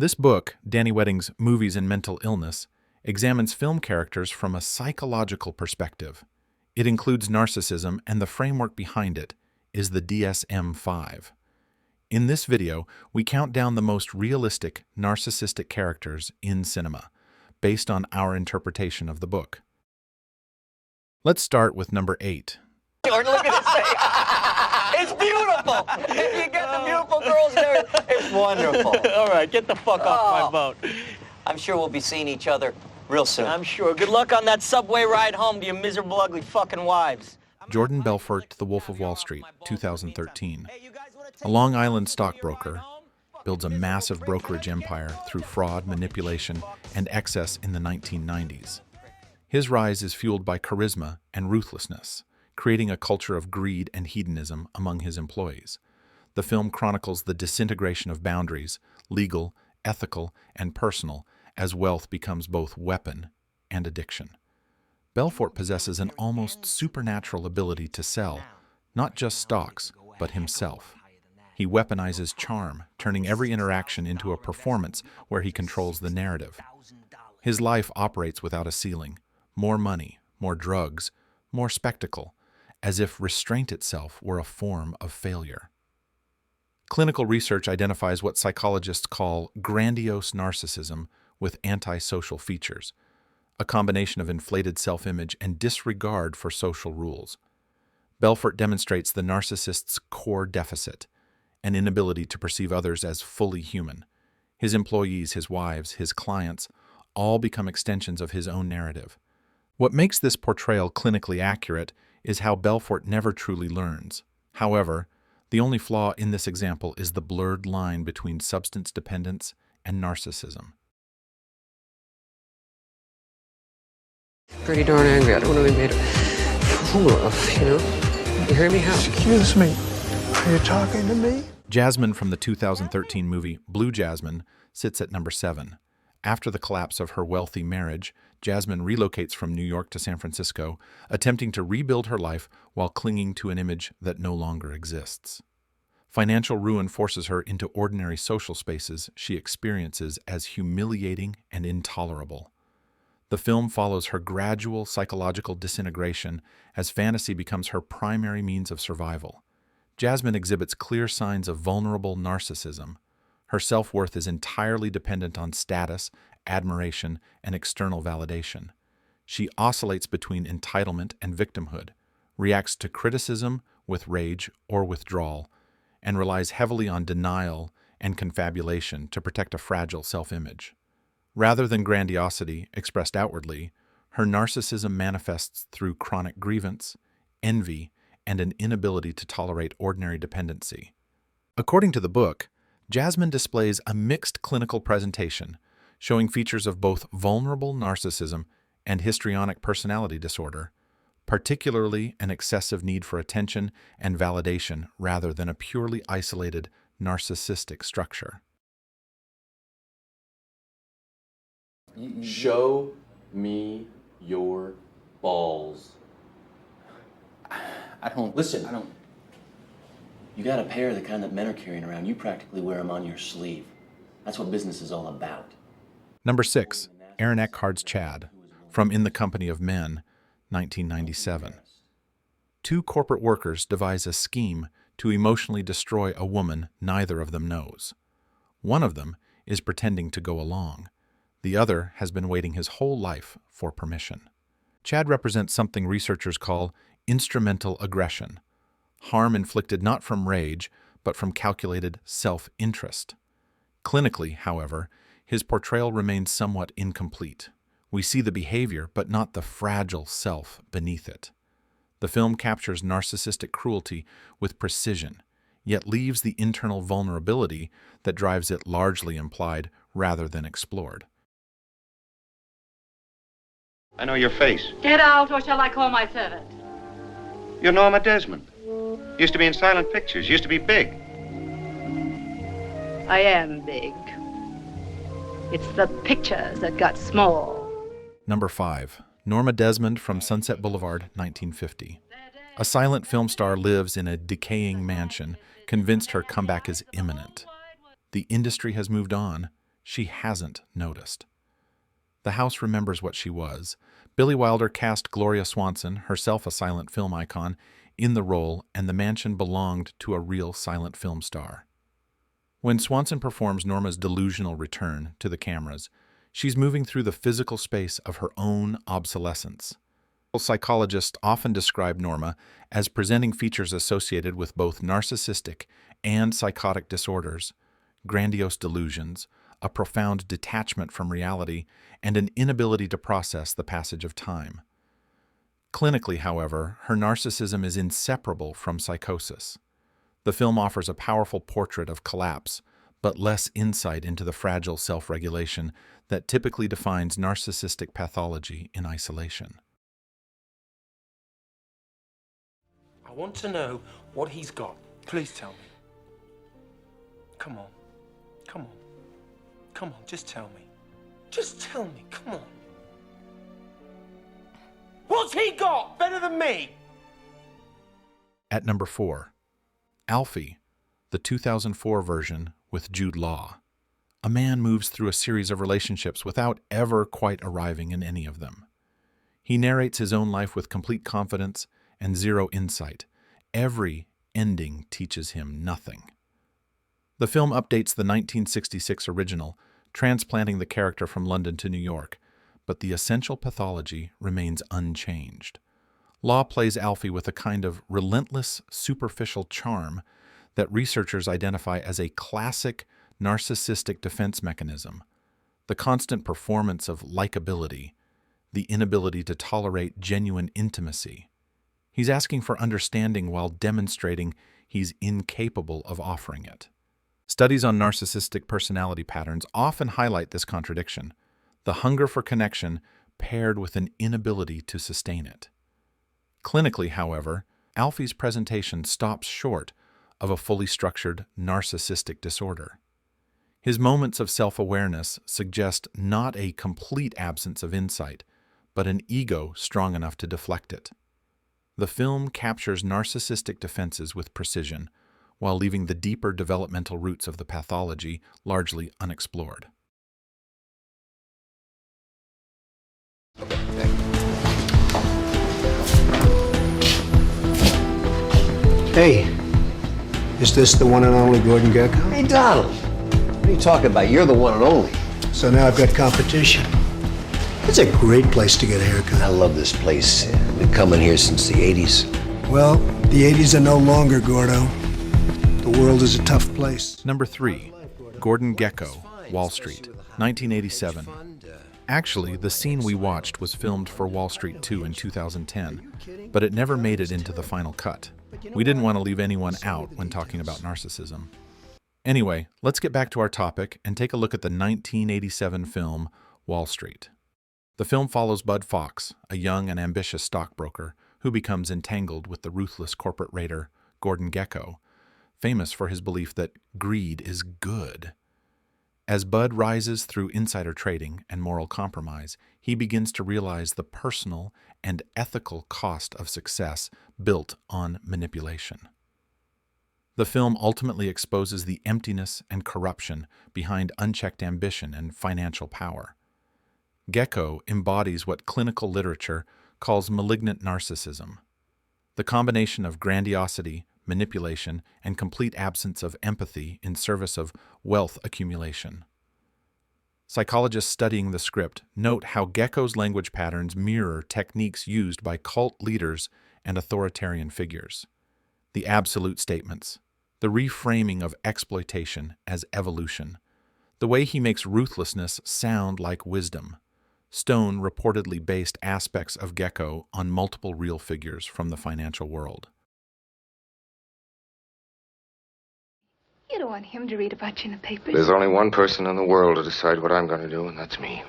This book, Danny Wedding's Movies and Mental Illness, examines film characters from a psychological perspective. It includes narcissism, and the framework behind it is the DSM-5. In this video, we count down the most realistic narcissistic characters in cinema, based on our interpretation of the book. Let's start with number 8. Look at this thing. It's beautiful. If you get the beautiful girls there, it's wonderful. All right, get the fuck off my boat. I'm sure we'll be seeing each other real soon. I'm sure. Good luck on that subway ride home to your miserable, ugly fucking wives. Jordan Belfort, The Wolf of Wall Street, 2013. A Long Island stockbroker builds a massive brokerage empire through fraud, manipulation, and excess in the 1990s. His rise is fueled by charisma and ruthlessness, creating a culture of greed and hedonism among his employees. The film chronicles the disintegration of boundaries, legal, ethical, and personal, as wealth becomes both weapon and addiction. Belfort possesses an almost supernatural ability to sell, not just stocks, but himself. He weaponizes charm, turning every interaction into a performance where he controls the narrative. His life operates without a ceiling. More money, more drugs, more spectacle, as if restraint itself were a form of failure. Clinical research identifies what psychologists call grandiose narcissism with antisocial features, a combination of inflated self-image and disregard for social rules. Belfort demonstrates the narcissist's core deficit, an inability to perceive others as fully human. His employees, his wives, his clients, all become extensions of his own narrative. What makes this portrayal clinically accurate is how Belfort never truly learns. However, the only flaw in this example is the blurred line between substance dependence and narcissism. Pretty darn angry. I don't want to be made a fool of, you know? You hear me? How? Excuse me. Are you talking to me? Jasmine from the 2013 movie Blue Jasmine sits at number 7. After the collapse of her wealthy marriage, Jasmine relocates from New York to San Francisco, attempting to rebuild her life while clinging to an image that no longer exists. Financial ruin forces her into ordinary social spaces she experiences as humiliating and intolerable. The film follows her gradual psychological disintegration as fantasy becomes her primary means of survival. Jasmine exhibits clear signs of vulnerable narcissism. Her self-worth is entirely dependent on status, admiration, and external validation. She oscillates between entitlement and victimhood, reacts to criticism with rage or withdrawal, and relies heavily on denial and confabulation to protect a fragile self-image. Rather than grandiosity expressed outwardly, her narcissism manifests through chronic grievance, envy, and an inability to tolerate ordinary dependency. According to the book, Jasmine displays a mixed clinical presentation, showing features of both vulnerable narcissism and histrionic personality disorder, particularly an excessive need for attention and validation rather than a purely isolated narcissistic structure. Show me your balls. I don't... Listen. I don't... You got a pair, the kind that men are carrying around. You practically wear them on your sleeve. That's what business is all about. Number 6, Aaron Eckhart's Chad, from In the Company of Men, 1997. Two corporate workers devise a scheme to emotionally destroy a woman neither of them knows. One of them is pretending to go along. The other has been waiting his whole life for permission. Chad represents something researchers call instrumental aggression, harm inflicted not from rage, but from calculated self-interest. Clinically, however, his portrayal remains somewhat incomplete. We see the behavior, but not the fragile self beneath it. The film captures narcissistic cruelty with precision, yet leaves the internal vulnerability that drives it largely implied rather than explored. I know your face. Get out, or shall I call my servant? You're Norma Desmond. Used to be in silent pictures. Used to be big. I am big. It's the pictures that got small. Number 5, Norma Desmond from Sunset Boulevard, 1950. A silent film star lives in a decaying mansion, convinced her comeback is imminent. The industry has moved on, she hasn't noticed. The house remembers what she was. Billy Wilder cast Gloria Swanson, herself a silent film icon, in the role, and the mansion belonged to a real silent film star. When Swanson performs Norma's delusional return to the cameras, she's moving through the physical space of her own obsolescence. Psychologists often describe Norma as presenting features associated with both narcissistic and psychotic disorders, grandiose delusions, a profound detachment from reality, and an inability to process the passage of time. Clinically, however, her narcissism is inseparable from psychosis. The film offers a powerful portrait of collapse, but less insight into the fragile self-regulation that typically defines narcissistic pathology in isolation. I want to know what he's got. Please tell me. Come on. Come on. Come on, just tell me. Just tell me, come on. What's he got better than me? At number 4, Alfie, the 2004 version with Jude Law. A man moves through a series of relationships without ever quite arriving in any of them. He narrates his own life with complete confidence and zero insight. Every ending teaches him nothing. The film updates the 1966 original, transplanting the character from London to New York, but the essential pathology remains unchanged. Law plays Alfie with a kind of relentless, superficial charm that researchers identify as a classic narcissistic defense mechanism, the constant performance of likability, the inability to tolerate genuine intimacy. He's asking for understanding while demonstrating he's incapable of offering it. Studies on narcissistic personality patterns often highlight this contradiction, the hunger for connection paired with an inability to sustain it. Clinically, however, Alfie's presentation stops short of a fully structured narcissistic disorder. His moments of self-awareness suggest not a complete absence of insight, but an ego strong enough to deflect it. The film captures narcissistic defenses with precision, while leaving the deeper developmental roots of the pathology largely unexplored. Hey, is this the one and only Gordon Gecko? Hey, Donald. What are you talking about? You're the one and only. So now I've got competition. It's a great place to get a haircut. I love this place. I've been coming here since the 80s. Well, the 80s are no longer, Gordo. The world is a tough place. Number 3, Gordon Gecko, Wall Street, 1987. Actually, the scene we watched was filmed for Wall Street 2 in 2010, but it never made it into the final cut. We didn't want to leave anyone out when talking about narcissism. Anyway, let's get back to our topic and take a look at the 1987 film Wall Street. The film follows Bud Fox, a young and ambitious stockbroker who becomes entangled with the ruthless corporate raider Gordon Gecko, famous for his belief that greed is good. As Bud rises through insider trading and moral compromise, he begins to realize the personal and ethical cost of success built on manipulation. The film ultimately exposes the emptiness and corruption behind unchecked ambition and financial power. Gecko embodies what clinical literature calls malignant narcissism, the combination of grandiosity, manipulation, and complete absence of empathy in service of wealth accumulation. Psychologists studying the script note how Gecko's language patterns mirror techniques used by cult leaders and authoritarian figures. The absolute statements, the reframing of exploitation as evolution, the way he makes ruthlessness sound like wisdom. Stone reportedly based aspects of Gecko on multiple real figures from the financial world. You don't want him to read about you in the papers. There's only one person in the world to decide what I'm going to do, and that's me.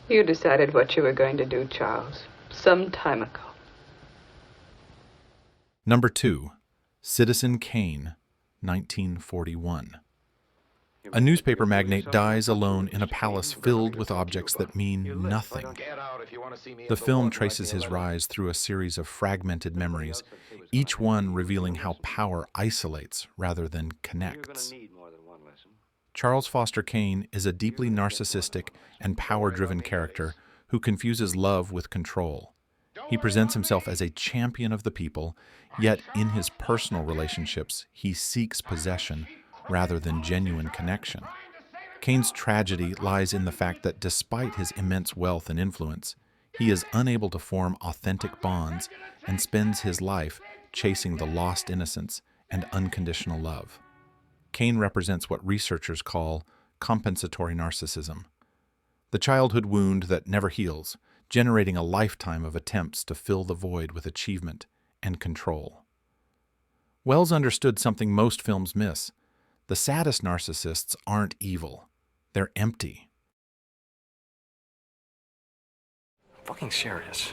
You decided what you were going to do, Charles, some time ago. Number 2, Citizen Kane, 1941. A newspaper magnate dies alone in a palace filled with objects that mean nothing. The film traces his rise through a series of fragmented memories, each one revealing how power isolates rather than connects. Charles Foster Kane is a deeply narcissistic and power-driven character who confuses love with control. He presents himself as a champion of the people, yet in his personal relationships, he seeks possession rather than genuine connection. Kane's tragedy lies in the fact that despite his immense wealth and influence, he is unable to form authentic bonds and spends his life chasing the lost innocence and unconditional love. Kane represents what researchers call compensatory narcissism, the childhood wound that never heals, generating a lifetime of attempts to fill the void with achievement and control. Wells understood something most films miss. The saddest narcissists aren't evil. They're empty. I'm fucking serious.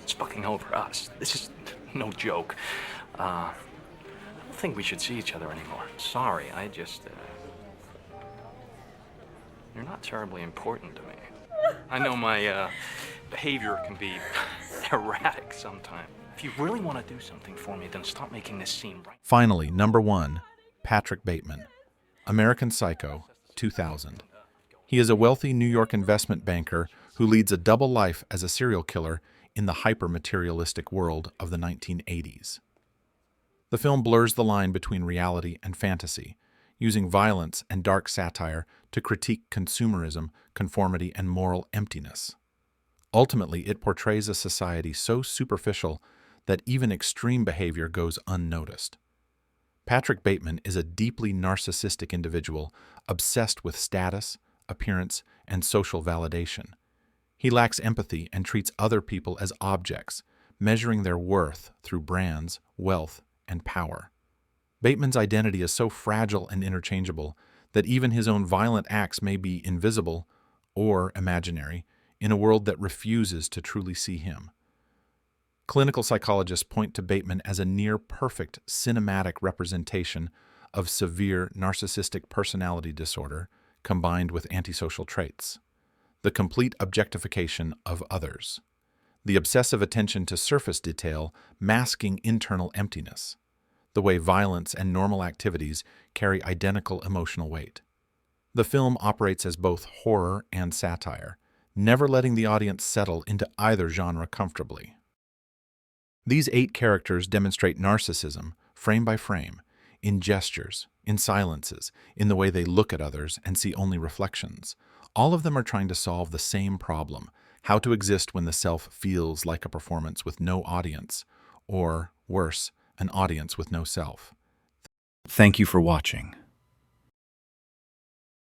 It's fucking over us. This is no joke. I don't think we should see each other anymore. Sorry, I just... You're not terribly important to me. I know my behavior can be erratic sometimes. If you really want to do something for me, then stop making this seem right. Finally, number 1, Patrick Bateman, American Psycho, 2000. He is a wealthy New York investment banker who leads a double life as a serial killer in the hyper-materialistic world of the 1980s. The film blurs the line between reality and fantasy, using violence and dark satire to critique consumerism, conformity, and moral emptiness. Ultimately, it portrays a society so superficial that even extreme behavior goes unnoticed. Patrick Bateman is a deeply narcissistic individual obsessed with status, appearance, and social validation. He lacks empathy and treats other people as objects, measuring their worth through brands, wealth, and power. Bateman's identity is so fragile and interchangeable that even his own violent acts may be invisible or imaginary in a world that refuses to truly see him. Clinical psychologists point to Bateman as a near-perfect cinematic representation of severe narcissistic personality disorder combined with antisocial traits, the complete objectification of others, the obsessive attention to surface detail masking internal emptiness, the way violence and normal activities carry identical emotional weight. The film operates as both horror and satire, never letting the audience settle into either genre comfortably. These 8 characters demonstrate narcissism, frame by frame, in gestures, in silences, in the way they look at others and see only reflections. All of them are trying to solve the same problem: how to exist when the self feels like a performance with no audience, or, worse, an audience with no self. Thank you for watching.